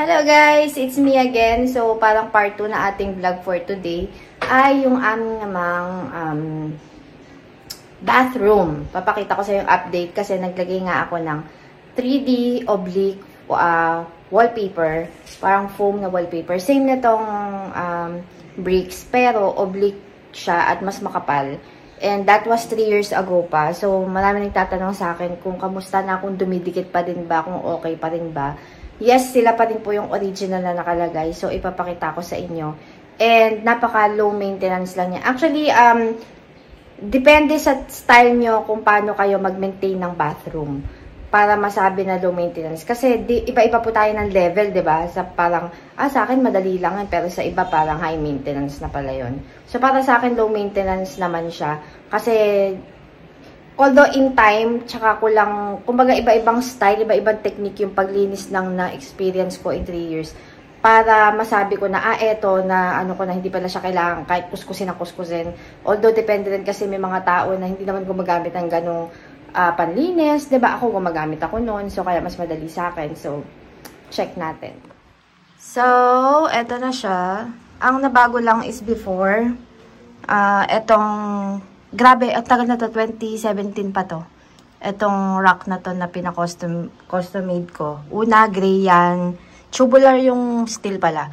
Hello guys! It's me again. So, parang part 2 na ating vlog for today ay yung aming namang bathroom. Papakita ko sa yung update kasi naglagay nga ako ng 3D oblique wallpaper. Parang foam na wallpaper. Same na tong bricks pero oblique siya at mas makapal. And that was 3 years ago pa. So, marami nagtatanong sa akin kung kamusta na, kung dumidikit pa din ba, kung okay pa rin ba. Yes, sila pa din po yung original na nakalagay. So, ipapakita ko sa inyo. And, napaka low maintenance lang niya. Actually, depende sa style nyo kung paano kayo mag-maintain ng bathroom. Para masabi na low maintenance. Kasi, iba-iba po tayo ng level, diba? Sa parang, sa akin madali lang yan. Pero sa iba parang high maintenance na pala yun. So, para sa akin low maintenance naman siya. Kasi, although in time, tsaka ko lang, kumbaga iba-ibang style, iba-ibang technique yung paglinis ng na-experience ko in 3 years. Para masabi ko na, eto na, ano ko na, hindi pala siya kailangan kahit kuskusin na kuskusin. Although, depende rin kasi may mga tao na hindi naman gumagamit ng ganong panlinis. Diba? Ako gumagamit ako noon, so kaya mas madali sa akin. So, check natin. So, eto na siya. Ang nabago lang is before, etong grabe, at tagal na to, 2017 pa to. Itong rack na to na pinaka-custom made ko. Una, gray yan. Tubular yung steel pala.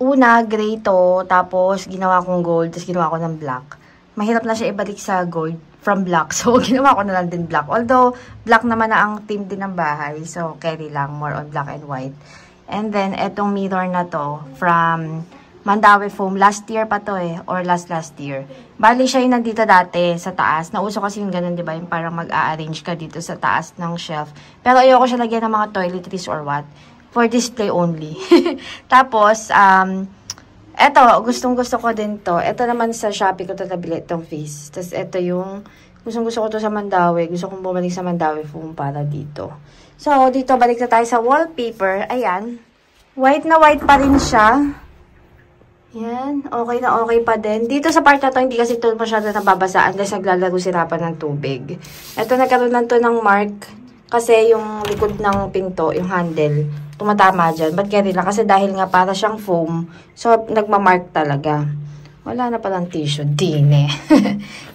Una, gray to, tapos ginawa kong gold, tapos ginawa ko ng black. Mahirap na siya ibalik sa gold from black. So, ginawa ko na lang din black. Although, black naman na ang theme din ng bahay. So, carry lang, more on black and white. And then, etong mirror na to, from Mandawi Foam. Last year pa to or last year. Bali siya yung nandito dati sa taas. Nauso kasi yung ganun, di ba? Yung parang mag-a-arrange ka dito sa taas ng shelf. Pero ayoko siya lagyan ng mga toiletries or what. For display only. Tapos, eto, gustong-gusto ko din to. Eto naman sa Shopee ko to nabili itong face. Tapos eto yung, gustong-gusto ko to sa Mandawi. Gusto kong bumalik sa Mandawi Foam para dito. So, dito, balik na tayo sa wallpaper. Ayan. White na white pa rin siya. Yan, okay na okay pa din. Dito sa part na to, hindi kasi ito masyado nababasa unless naglalaro sirapan ng tubig. Ito, nagkaroon lang to ng mark kasi yung likod ng pinto, yung handle, tumatama dyan. Ba't kaya nila? Kasi dahil nga para siyang foam, so nagmamark talaga. Wala na palang tissue. Din eh.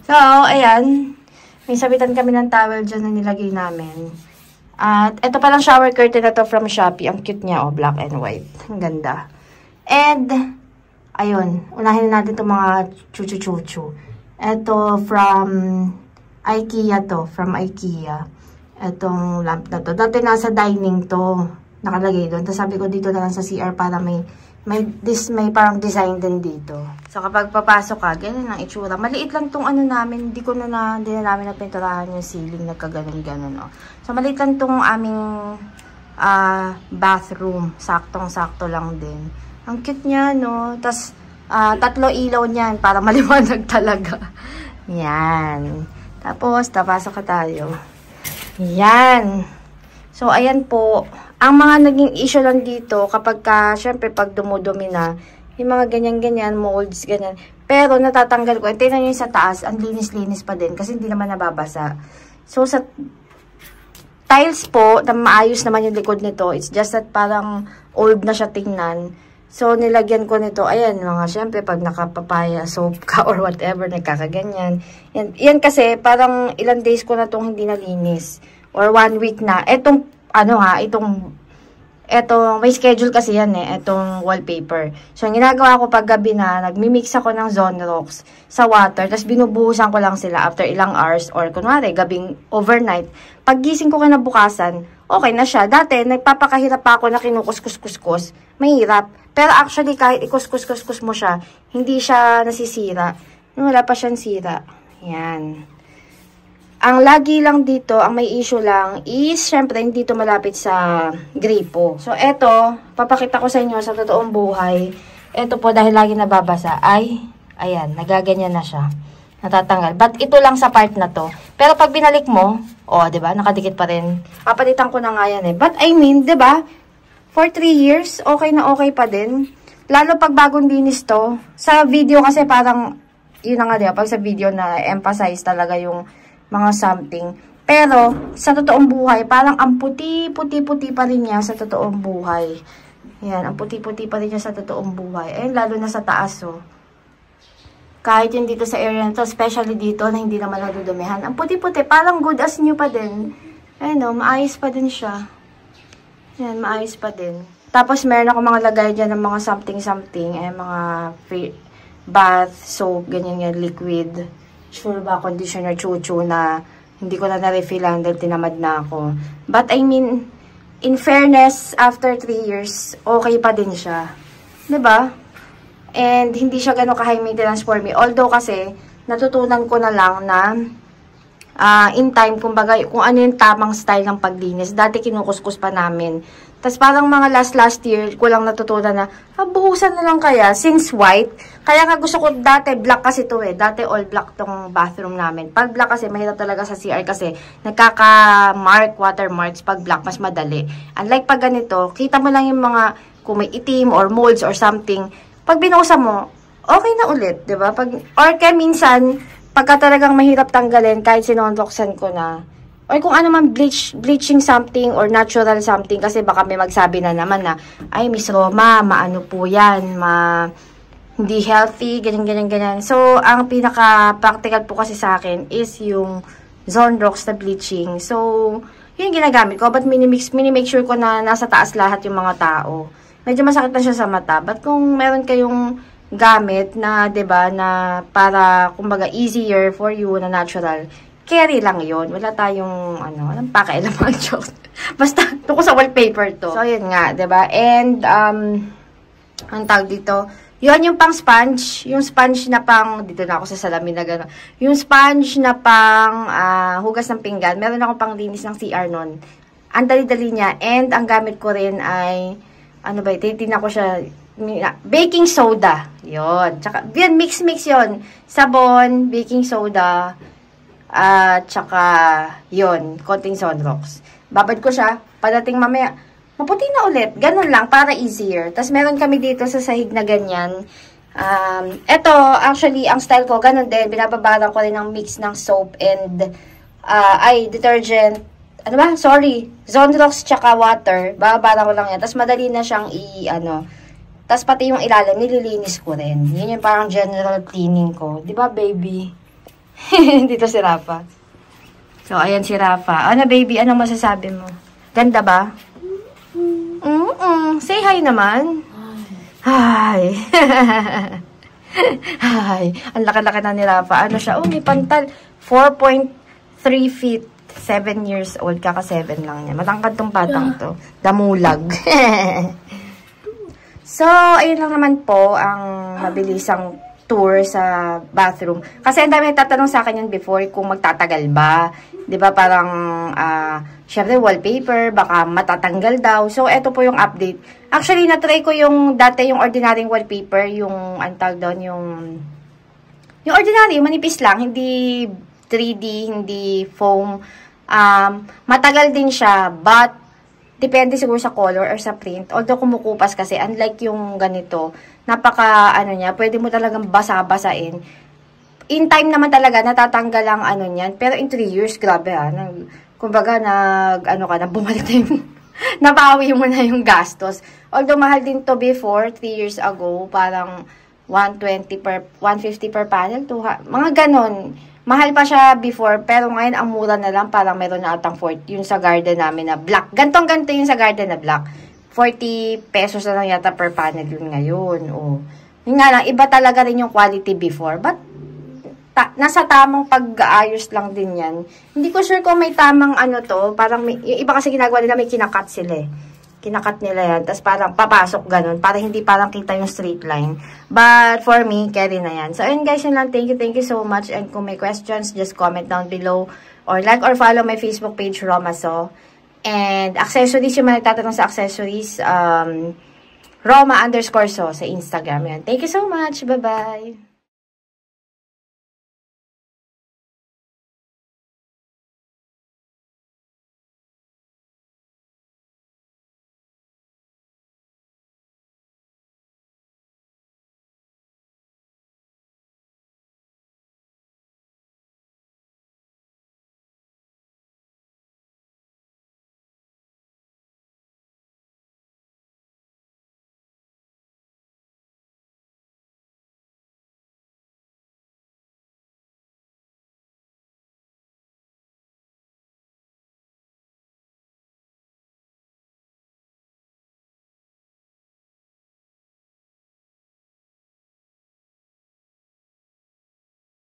So, ayan. May sabitan kami ng towel dyan na nilagay namin. At ito palang shower curtain na to from Shopee. Ang cute niya, black and white. Ang ganda. And ayun, unahin natin itong mga chuchu-chuchu. Ito from IKEA to. From IKEA. Itong lamp na to. Dati nasa dining to. Nakalagay doon. Tapos sabi ko dito na lang sa CR para may parang design din dito. So kapag papasok ka, ganyan ang itsura. Maliit lang tong ano namin. Hindi na namin napinturahan yung ceiling. Nagkaganon-ganon. Oh. So maliit lang tong aming bathroom. Saktong-sakto lang din. Ang cute niya, no? Tapos, 3 ilaw niyan para maliwanag talaga. Yan. Tapos, tapasok ka tayo. Yan. So, ayan po. Ang mga naging issue lang dito, kapag syempre, pag dumudumi na, yung mga ganyan-ganyan, molds, ganyan. Pero, natatanggal ko. Tingnan nyo yung sa taas, ang linis-linis pa din kasi hindi naman nababasa. So, sa tiles po, na maayos naman yung likod nito. It's just that parang old na siya tingnan. So, nilagyan ko nito, ayan, mga, syempre, pag nakapapaya soap ka or whatever, nagkakaganyan. Yan kasi, parang ilang days ko na itong hindi nalinis. Or 1 week na. Etong, may schedule kasi yan etong wallpaper. So, ang ginagawa ko pag gabi na, nagmimix ako ng Zonrox sa water, tapos binubuhusan ko lang sila after ilang hours, or kunwari, gabing overnight. Pag gising ko kinabukasan, okay na siya. Dati, nagpapakahirap pa ako na kinukuskus-kuskus. Mahirap. Pero actually, kahit ikuskus-kuskus mo siya, hindi siya nasisira. Wala pa siyang sira. Yan. Ang lagi lang dito, ang may issue lang, is, syempre, hindi ito malapit sa gripo. So, eto, papakita ko sa inyo sa totoong buhay. Eto po, dahil lagi nababasa, ayan, nagaganyan na siya. Natatanggal. But ito lang sa part na to. Pero pag binalik mo, diba, nakadikit pa rin. Papalitan ko na nga yan But I mean, diba, for 3 years, okay na okay pa din. Lalo pag bagong linis to. Sa video kasi parang, yun na nga diba, pag sa video na emphasize talaga yung mga something. Pero, sa totoong buhay, parang ang puti-puti pa rin niya sa totoong buhay. Yan, ang puti-puti pa rin niya sa totoong buhay. Ayun, lalo na sa taas, oh. Kahit yung dito sa area na to, especially dito na hindi naman nadudumihan. Ang puti-puti, parang good as new pa din. Ayun, oh, maayos pa din siya. Yan, maayos pa din. Tapos, meron ako mga lagay dyan ng mga something-something. Mga bath, soap, ganyan yan, liquid. Sure ba, conditioner, chuchu na hindi ko na na-refillan dahil tinamad na ako. But, I mean, in fairness, after 3 years, okay pa din siya. 'Di ba? And, hindi siya gano'ng ka-high maintenance for me. Although, kasi, natutunan ko na lang na in time, kumbaga, kung ano yung tamang style ng paglinis. Dati kinukuskus pa namin. Tapos parang mga last year, ko lang natutunan na, buhusan na lang kaya, since white. Kaya nga gusto ko, dati black kasi to Dati all black tong bathroom namin. Pag black kasi, mahirap talaga sa CR kasi, nagkaka-mark, watermarks. Pag black, mas madali. Unlike pag ganito, kita mo lang yung mga, kung may itim or molds or something, pag binuhusan mo, okay na ulit, diba? Or kaya minsan, pagka talagang mahirap tanggalin, kahit sinonroxan ko na, or kung ano man bleaching something or natural something, kasi baka may magsabi na naman na, ay, Miss Roma, maano po yan, hindi healthy, ganyan. So, ang pinaka-practical po kasi sa akin is yung Zonrox na bleaching. So, yun yung ginagamit ko. But minimake sure ko na nasa taas lahat yung mga tao. Medyo masakit na siya sa mata. But kung meron kayong gamit na, 'di ba, na para kumbaga easier for you na natural, carry lang 'yon. Wala tayong walang pakialaman joke. Basta tungkol sa wallpaper to. So yun nga, 'di ba? And ang tawag dito, yun yung pang sponge, yung sponge na pang dito na ako sa salamin na gano'n. Yung sponge na pang hugas ng pinggan. Meron ako pang linis ng CR noon. Ang dali-dali niya, and ang gamit ko rin ay titignan ko siya, baking soda. Yun. Tsaka, yan, mix yun. Sabon, baking soda, tsaka, yun, konting Zonrox. Babad ko siya, padating mamaya, maputi na ulit. Ganun lang, para easier. Tapos, meron kami dito sa sahig na ganyan. Eto, actually, ang style ko, ganun din. Binababaran ko rin ng mix ng soap and, detergent. Zonrox tsaka water. Bababaran ko lang yan. Tapos, madali na siyang Tapos pati yung ilalim, nililinis ko rin. Yun yung parang general cleaning ko. Diba, baby? Dito si Rafa. So, ayan si Rafa. Baby? Anong masasabi mo? Ganda ba? Say hi naman. Hi. Hi. Ang laki-laki na ni Rafa. Siya? May pantal. 4.3 feet. 7 years old. Kaka-7 lang niya. Matangkad tong batang to. Damulag. So, ayun lang naman po ang mabilisang tour sa bathroom. Kasi ang dami nagtatanong sa akin yun before kung magtatagal ba. Diba parang, syempre wallpaper, baka matatanggal daw. So, eto po yung update. Actually, natry ko yung dati yung ordinary wallpaper, yung antag doon, yung ordinary, manipis lang, hindi 3D, hindi foam. Matagal din siya, but depende siguro sa color or sa print. Although kumukupas kasi, unlike yung ganito, napaka, niya, pwede mo talagang basa-basain. In time naman talaga, natatanggal ang niyan. Pero in 3 years, grabe kumbaga, bumalik na yung, nabawi mo na yung gastos. Although mahal din to before, 3 years ago, parang 150 per panel, mga ganon. Mahal pa siya before, pero ngayon ang mura na lang, parang meron na atang 40, yung sa garden namin na black. Gantong-ganto yung sa garden na black. 40 pesos na lang yata per panel yun ngayon. Yun nga lang, iba talaga rin yung quality before. But, nasa tamang pag-aayos lang din yan. Hindi ko sure kung may tamang parang yung iba kasi ginagawa nila, may kinakat sila Kinakat nila yan. Tapos parang papasok ganun. Para hindi parang kita yung straight line. But for me, carry na yan. So, ayun guys, yun lang. Thank you so much. And kung may questions, just comment down below. Or like or follow my Facebook page, Romaso. And accessories, yung mga nagtatanong sa accessories, Roma_so sa Instagram. Yan. Thank you so much. Bye-bye.